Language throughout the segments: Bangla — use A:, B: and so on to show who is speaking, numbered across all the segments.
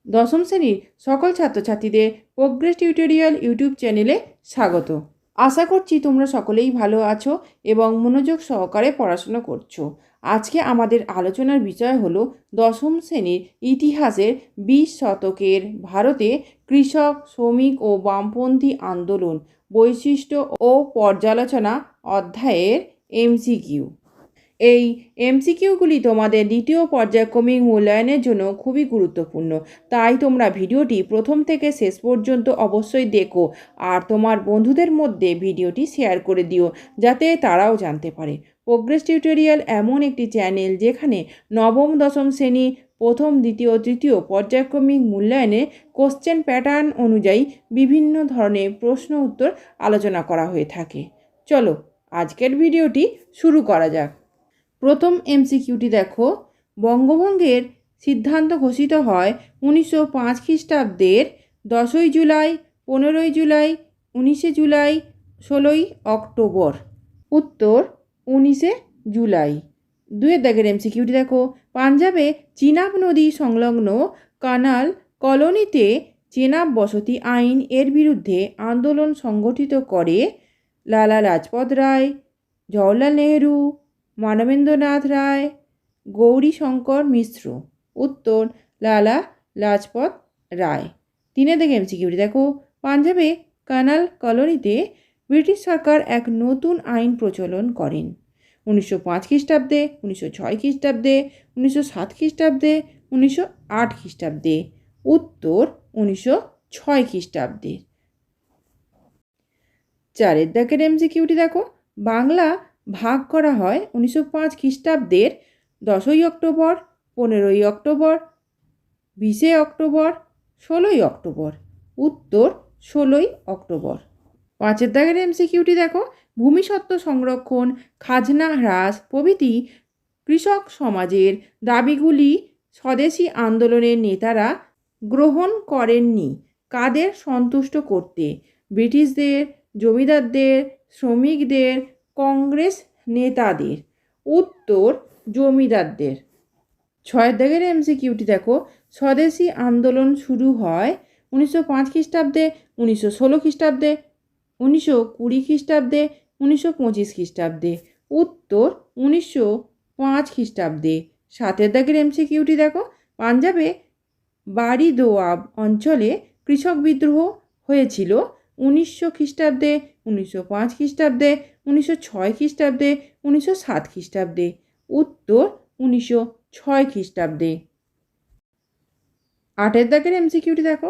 A: দশম শ্রেণীর সকল ছাত্রছাত্রীদের প্রোগ্রেস টিউটোরিয়াল ইউটিউব চ্যানেলে স্বাগত। আশা করছি তোমরা সকলেই ভালো আছো এবং মনোযোগ সহকারে পড়াশোনা করছো। আজকে আমাদের আলোচনার বিষয় হলো দশম শ্রেণীর ইতিহাসের 20 শতকের ভারতে কৃষক, শ্রমিক ও বামপন্থী আন্দোলন, বৈশিষ্ট্য ও পর্যালোচনা অধ্যায়ের এমসিকিউ। এই এমসিকিউগুলি তোমাদের দ্বিতীয় পর্যায়ক্রমিক মূল্যায়নের জন্য খুবই গুরুত্বপূর্ণ, তাই তোমরা ভিডিওটি প্রথম থেকে শেষ পর্যন্ত অবশ্যই দেখো আর তোমার বন্ধুদের মধ্যে ভিডিওটি শেয়ার করে দিও যাতে তারাও জানতে পারে। প্রোগ্রেস টিউটোরিয়াল এমন একটি চ্যানেল যেখানে নবম দশম শ্রেণী প্রথম, দ্বিতীয়, তৃতীয় পর্যায়ক্রমিক মূল্যায়নে কোশ্চেন প্যাটার্ন অনুযায়ী বিভিন্ন ধরনের প্রশ্ন উত্তর আলোচনা করা হয়ে থাকে। চলো আজকের ভিডিওটি শুরু করা যাক। প্রথম এমসিকিউটি দেখো, বঙ্গভঙ্গের সিদ্ধান্ত ঘোষিত হয় 1905 খ্রিস্টাব্দের 10ই জুলাই, 15ই জুলাই, 19শে জুলাই, 16ই অক্টোবর। উত্তর 19শে জুলাই। দুয়ের দাগের এমসিকিউটি দেখো, পাঞ্জাবে চিনাব নদী সংলগ্ন কানাল কলোনিতে চেনাব বসতি আইন এর বিরুদ্ধে আন্দোলন সংগঠিত করে লালা লাজপত রায়, জওহরলাল নেহেরু, মানবেন্দ্রনাথ রায়, গৌরীশঙ্কর মিশ্র। উত্তর লালা লাজপত রায়। তিনে দেখে এমসিকিউটি দেখো, পাঞ্জাবে কানাল কলোনিতে ব্রিটিশ সরকার এক নতুন আইন প্রচলন করেন 1905 খ্রিস্টাব্দে, 1906 খ্রিস্টাব্দে, 1907 খ্রিস্টাব্দে, 1908 খ্রিস্টাব্দে। উত্তর 1906 খ্রিস্টাব্দে। চারের দাগের এমসিকিউটি দেখো, বাংলা ভাগ করা হয় 1905 খ্রিস্টাব্দের 10ই অক্টোবর, 15ই অক্টোবর, 20শে অক্টোবর, 16ই অক্টোবর। উত্তর 16ই অক্টোবর। পাঁচের দাগের এমসিকিউটি দেখো, ভূমিসত্ত্ব সংরক্ষণ, খাজনা হ্রাস প্রভৃতি কৃষক সমাজের দাবিগুলি স্বদেশী আন্দোলনের নেতারা গ্রহণ করেননি কাদের সন্তুষ্ট করতে? ব্রিটিশদের, জমিদারদের, শ্রমিকদের, কংগ্রেস নেতাদের। উত্তর জমিদারদের। ছয়ের দাগের এমসিকিউটি দেখো, স্বদেশী আন্দোলন শুরু হয় 1905 খ্রিস্টাব্দে, 1916 খ্রিস্টাব্দে, 1920 খ্রিস্টাব্দে, 1925 খ্রিস্টাব্দে। উত্তর 1905 খ্রিস্টাব্দে। সাতের দাগের এমসিকিউটি দেখো, পাঞ্জাবে বাড়িদোয়াব অঞ্চলে কৃষক বিদ্রোহ হয়েছিল 1900 খ্রিস্টাব্দে, 1905 খ্রিস্টাব্দে, 1906 খ্রিস্টাব্দে, 1907 খ্রিস্টাব্দে। উত্তর 1906 খ্রিস্টাব্দে। আটের দাগের এমসিকিউটি দেখো,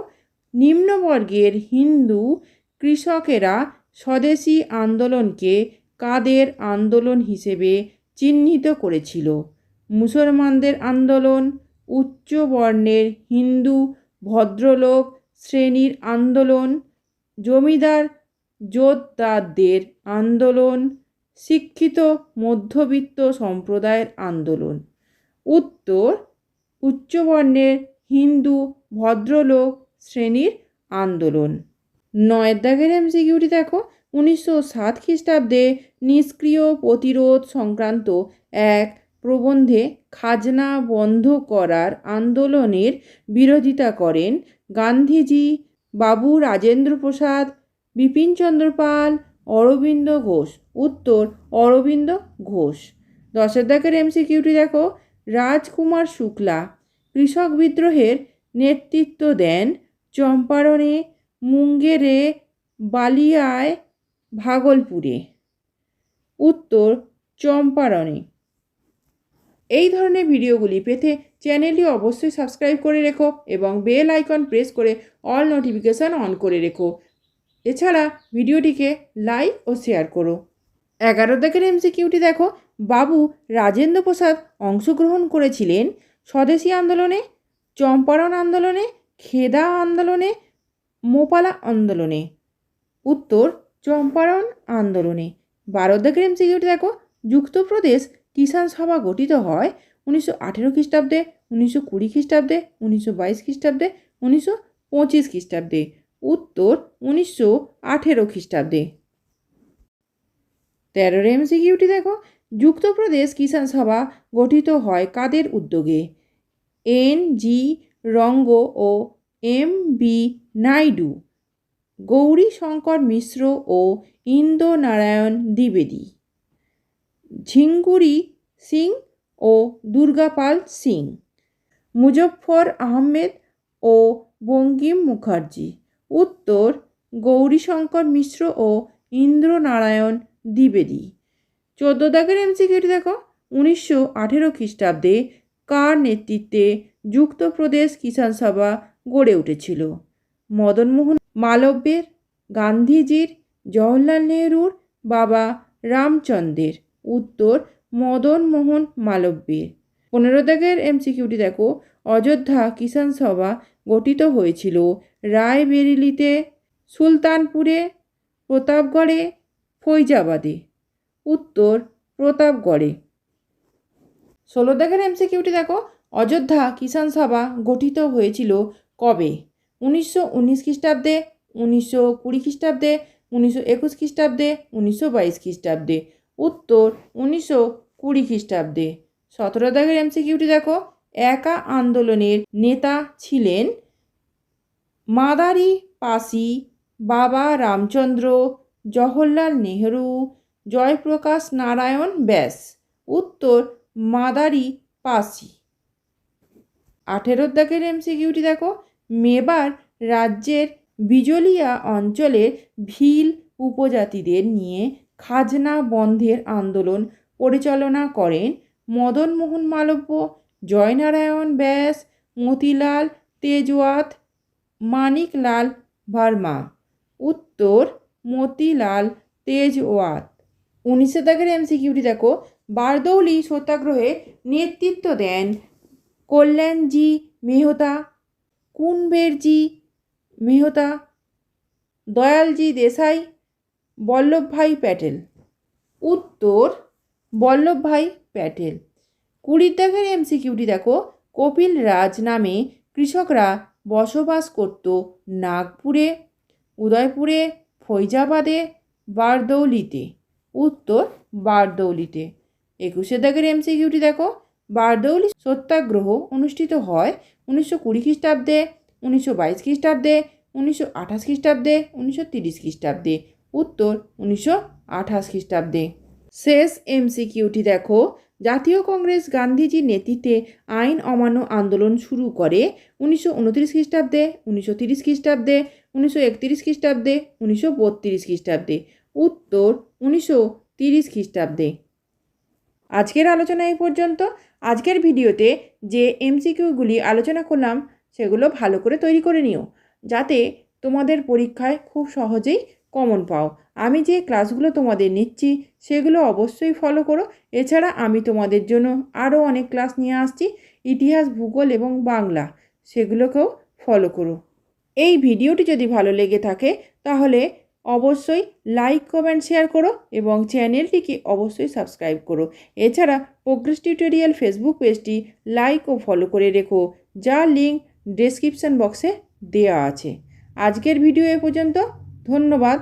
A: নিম্নবর্গের হিন্দু কৃষকেরা স্বদেশী আন্দোলনকে কাদের আন্দোলন হিসেবে চিহ্নিত করেছিল? মুসলমানদের আন্দোলন, উচ্চ বর্ণের হিন্দু ভদ্রলোক শ্রেণীর আন্দোলন, জমিদার জোতদারদের আন্দোলন, শিক্ষিত মধ্যবিত্ত সম্প্রদায়ের আন্দোলন। উত্তর উচ্চবর্ণের হিন্দু ভদ্রলোক শ্রেণীর আন্দোলন। নয়ের দাগের এমসিকিউটি দেখো, 1907 খ্রিস্টাব্দে নিষ্ক্রিয় প্রতিরোধ সংক্রান্ত এক প্রবন্ধে খাজনা বন্ধ করার আন্দোলনের বিরোধিতা করেন গান্ধীজি, বাবু রাজেন্দ্র প্রসাদ, বিপিনচন্দ্র পাল, অরবিন্দ ঘোষ। উত্তর অরবিন্দ ঘোষ। দশের দাগের এমসিকিউটি দেখো, রাজকুমার শুক্লা কৃষক বিদ্রোহের নেতৃত্ব দেন চম্পারণে, মুঙ্গেরে, বালিয়ায়, ভাগলপুরে। উত্তর চম্পারণে। এই ধরনের ভিডিওগুলি পেতে চ্যানেলটি অবশ্যই সাবস্ক্রাইব করে রেখো এবং বেল আইকন প্রেস করে অল নোটিফিকেশান অন করে রেখো। এছাড়া ভিডিওটিকে লাইক ও শেয়ার করো। 11 দাগের এমসিকিউটি দেখো, বাবু রাজেন্দ্র প্রসাদ অংশগ্রহণ করেছিলেন স্বদেশী আন্দোলনে, চম্পারণ আন্দোলনে, খেদা আন্দোলনে, মোপালা আন্দোলনে। উত্তর চম্পারণ আন্দোলনে। 12 দাগের এমসিকিউটি দেখো, যুক্তপ্রদেশ কিষাণ সভা গঠিত হয় 1918 খ্রিস্টাব্দে, 1920 খ্রিস্টাব্দে, 1922 খ্রিস্টাব্দে, 1925 খ্রিস্টাব্দে। উত্তর 1918 খ্রিস্টাব্দে। 13 এমসিকিউটি দেখো, যুক্তপ্রদেশ কিষাণ সভা গঠিত হয় কাদের উদ্যোগে? NG রঙ্গ ও এম বি নাইডু, গৌরী শঙ্কর মিশ্র ও ইন্দ্রনারায়ণ দ্বিবেদী, ঝিঙ্গুরি সিং ও দুর্গাপাল সিং, মুজফ্ফর আহমেদ ও বঙ্কিম মুখার্জি। উত্তর গৌরীশঙ্কর মিশ্র ও ইন্দ্রনারায়ণ দ্বিবেদী। 14 দাগের এমসিকিউটি দেখো, 1918 খ্রিস্টাব্দে কার নেতৃত্বে যুক্তপ্রদেশ কিষাণ সভা গড়ে উঠেছিল? মদনমোহন মালব্যের, গান্ধীজির, জওহরলাল নেহরুর, বাবা রামচন্দ্রের। উত্তর মদনমোহন মালব্যের। 15 দাগের এমসিকিউটি দেখো, অযোধ্যা কিষাণ সভা গঠিত হয়েছিল রায়বেরিলিতে, সুলতানপুরে, প্রতাপগড়ে, ফৈজাবাদে। উত্তর প্রতাপগড়ে। 16 দাগের এমসিকিউটি দেখো, অযোধ্যা কিষাণ সভা গঠিত হয়েছিল কবে? 1919 খ্রিস্টাব্দে, 1920 খ্রিস্টাব্দে, 1921 খ্রিস্টাব্দে, 1922 খ্রিস্টাব্দে। উত্তর 1920 খ্রিস্টাব্দে। 17 দাগের এমসিকিউটি দেখো, একা আন্দোলনের নেতা ছিলেন মাদারি পাসি, বাবা রামচন্দ্র, জওহরলাল নেহরু, জয়প্রকাশ নারায়ণ ব্যাস। উত্তর মাদারি পাসি। 18 দাগের এমসিকিউটি দেখো, মেবার রাজ্যের বিজলিয়া অঞ্চলের ভিল উপজাতিদের নিয়ে খাজনা বন্ধের আন্দোলন পরিচালনা করেন মদনমোহন মালব্য, জয়নারায়ণ ব্যাস, মতিলাল তেজওয়াত, মানিকলাল ভার্মা। উত্তর মতিলাল তেজওয়াত। 19 দাগের এমসিকিউটি দেখো, বারদৌলি সত্যাগ্রহে নেতৃত্ব দেন কল্যাণজি মেহতা, কুনবেরজি মেহতা, দয়ালজি দেশাই, বল্লভভাই প্যাটেল। উত্তর বল্লভভাই প্যাটেল। 20 দাগের এমসিকিউটি দেখো, কপিল রাজ নামে কৃষকরা বসবাস করত নাগপুরে, উদয়পুরে, ফৈজাবাদে, বারদৌলিতে। উত্তর বারদৌলিতে। 21 দাগের এমসিকিউটি দেখো, বারদৌলি সত্যাগ্রহ অনুষ্ঠিত হয় 1920 খ্রিস্টাব্দে, 1922 খ্রিস্টাব্দে, 1928 খ্রিস্টাব্দে, 1930 খ্রিস্টাব্দে। উত্তর 1928 খ্রিস্টাব্দে। শেষ এমসিকিউটি দেখো, জাতীয় কংগ্রেস গান্ধীজির নেতৃত্বে আইন অমান্য আন্দোলন শুরু করে 1929 খ্রিস্টাব্দে, 1930 খ্রিস্টাব্দে, 1931 খ্রিস্টাব্দে, 1932 খ্রিস্টাব্দে। উত্তর 1930 খ্রিস্টাব্দে। আজকের আলোচনা এই পর্যন্ত। আজকের ভিডিওতে যে এমসিকিউগুলি আলোচনা করলাম সেগুলো ভালো করে তৈরি করে নিও, যাতে তোমাদের পরীক্ষায় খুব সহজেই কমন পাও। আমি যে ক্লাসগুলো তোমাদের নিচ্ছি সেগুলো অবশ্যই ফলো করো। এছাড়া আমি তোমাদের জন্য আরও অনেক ক্লাস নিয়ে আসছি, ইতিহাস, ভূগোল এবং বাংলা, সেগুলোকেও ফলো করো। এই ভিডিওটি যদি ভালো লেগে থাকে তাহলে অবশ্যই লাইক, কমেন্ট, শেয়ার করো এবং চ্যানেলটিকে অবশ্যই সাবস্ক্রাইব করো। এছাড়া প্রোগ্রেস টিউটোরিয়াল ফেসবুক পেজটি লাইক ও ফলো করে রেখো, যার লিঙ্ক ডেসক্রিপশন বক্সে দেওয়া আছে। আজকের ভিডিও এ পর্যন্ত। ধন্যবাদ।